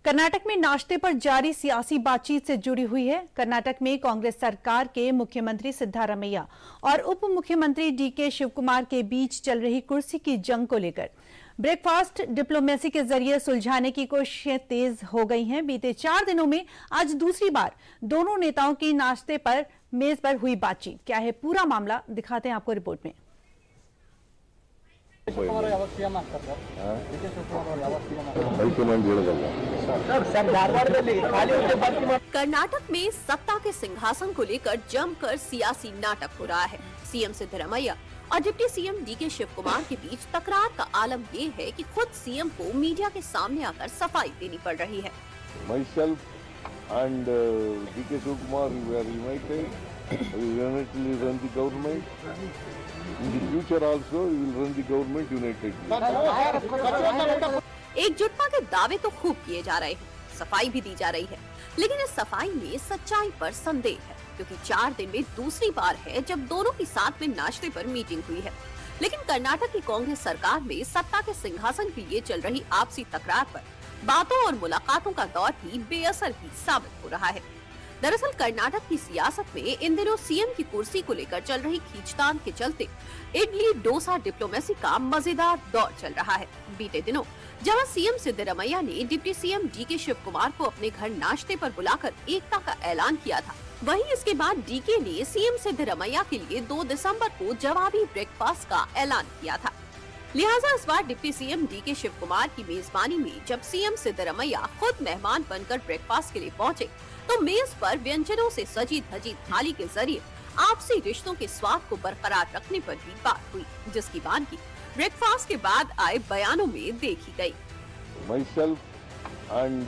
कर्नाटक में नाश्ते पर जारी सियासी बातचीत से जुड़ी हुई है। कर्नाटक में कांग्रेस सरकार के मुख्यमंत्री सिद्धारमैया और उप मुख्यमंत्री डीके शिवकुमार के बीच चल रही कुर्सी की जंग को लेकर ब्रेकफास्ट डिप्लोमेसी के जरिए सुलझाने की कोशिशें तेज हो गई हैं। बीते 4 दिनों में आज दूसरी बार दोनों नेताओं की नाश्ते पर मेज पर हुई बातचीत। क्या है पूरा मामला, दिखाते हैं आपको रिपोर्ट में। कर्नाटक में सत्ता के सिंहासन को लेकर जमकर सियासी नाटक हो रहा है। सीएम सिद्धारमैया और डिप्टी सीएम डीके शिवकुमार के बीच तकरार का आलम ये है कि खुद सीएम को मीडिया के सामने आकर सफाई देनी पड़ रही है। Myself and DK Shivakumar were united. We unitedly run the government. In the future also, we will run the government unitedly. एकजुटता के दावे तो खूब किए जा रहे हैं, सफाई भी दी जा रही है, लेकिन इस सफाई में सच्चाई पर संदेह है, क्योंकि 4 दिन में दूसरी बार है जब दोनों की साथ में नाश्ते पर मीटिंग हुई है। लेकिन कर्नाटक की कांग्रेस सरकार में सत्ता के सिंहासन के लिए चल रही आपसी तकरार पर बातों और मुलाकातों का दौर ही बेअसर ही साबित हो रहा है। दरअसल कर्नाटक की सियासत में इन दिनों सीएम की कुर्सी को लेकर चल रही खींचतान के चलते इडली डोसा डिप्लोमेसी का मजेदार दौर चल रहा है। बीते दिनों जहां सीएम सिद्धारमैया ने डिप्टी सीएम डीके शिवकुमार को अपने घर नाश्ते पर बुलाकर एकता का ऐलान किया था, वहीं इसके बाद डीके ने सीएम सिद्धारमैया के लिए 2 दिसंबर को जवाबी ब्रेकफास्ट का ऐलान किया था। लिहाजा इस बार डिप्टी सीएम डीके शिवकुमार की मेजबानी में जब सीएम सिद्धारमैया खुद मेहमान बनकर ब्रेकफास्ट के लिए पहुंचे, तो मेज पर व्यंजनों से सजी धजी थाली के जरिए आपसी रिश्तों के स्वाद को बरकरार रखने पर भी बात हुई, जिसकी वानगी ब्रेकफास्ट के बाद आए बयानों में देखी गई। Myself and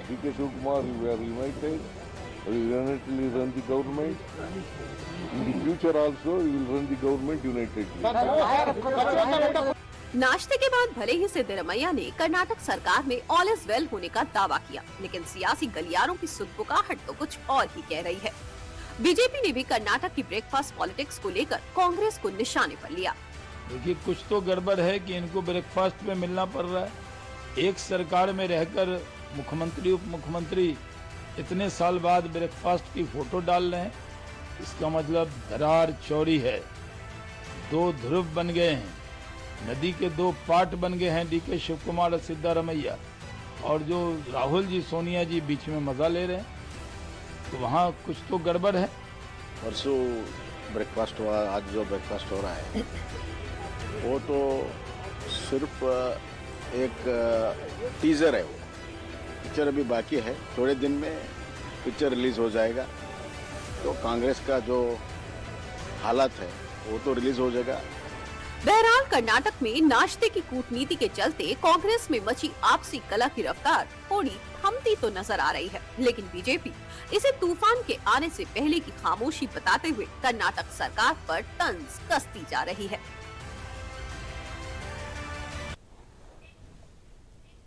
DK Shivakumar were united. We unitedly run the government. In the future also, we will run the government unitedly. नाश्ते के बाद भले ही सिद्धारमैया ने कर्नाटक सरकार में ऑल इज वेल होने का दावा किया, लेकिन सियासी गलियारों की सुदबुकाहट तो कुछ और ही कह रही है। बीजेपी ने भी कर्नाटक की ब्रेकफास्ट पॉलिटिक्स को लेकर कांग्रेस को निशाने पर लिया। देखिए, कुछ तो गड़बड़ है कि इनको ब्रेकफास्ट में मिलना पड़ रहा है। एक सरकार में रहकर मुख्यमंत्री उप मुख्यमंत्री इतने साल बाद ब्रेकफास्ट की फोटो डाल रहे हैं, इसका मतलब दरार चौड़ी है। 2 ध्रुव बन गए हैं, नदी के 2 पार्ट बन गए हैं, डीके शिवकुमार और सिद्धारमैया, और जो राहुल जी सोनिया जी बीच में मजा ले रहे हैं, तो वहाँ कुछ तो गड़बड़ है। परसों ब्रेकफास्ट हुआ, आज जो ब्रेकफास्ट हो रहा है वो तो सिर्फ एक टीजर है। वो पिक्चर अभी बाकी है, थोड़े दिन में पिक्चर रिलीज हो जाएगा, तो कांग्रेस का जो हालत है वो तो रिलीज हो जाएगा। बहरहाल कर्नाटक में नाश्ते की कूटनीति के चलते कांग्रेस में मची आपसी कलह की रफ्तार थोड़ी थमती तो नजर आ रही है, लेकिन बीजेपी इसे तूफान के आने से पहले की खामोशी बताते हुए कर्नाटक सरकार पर तंज कसती जा रही है।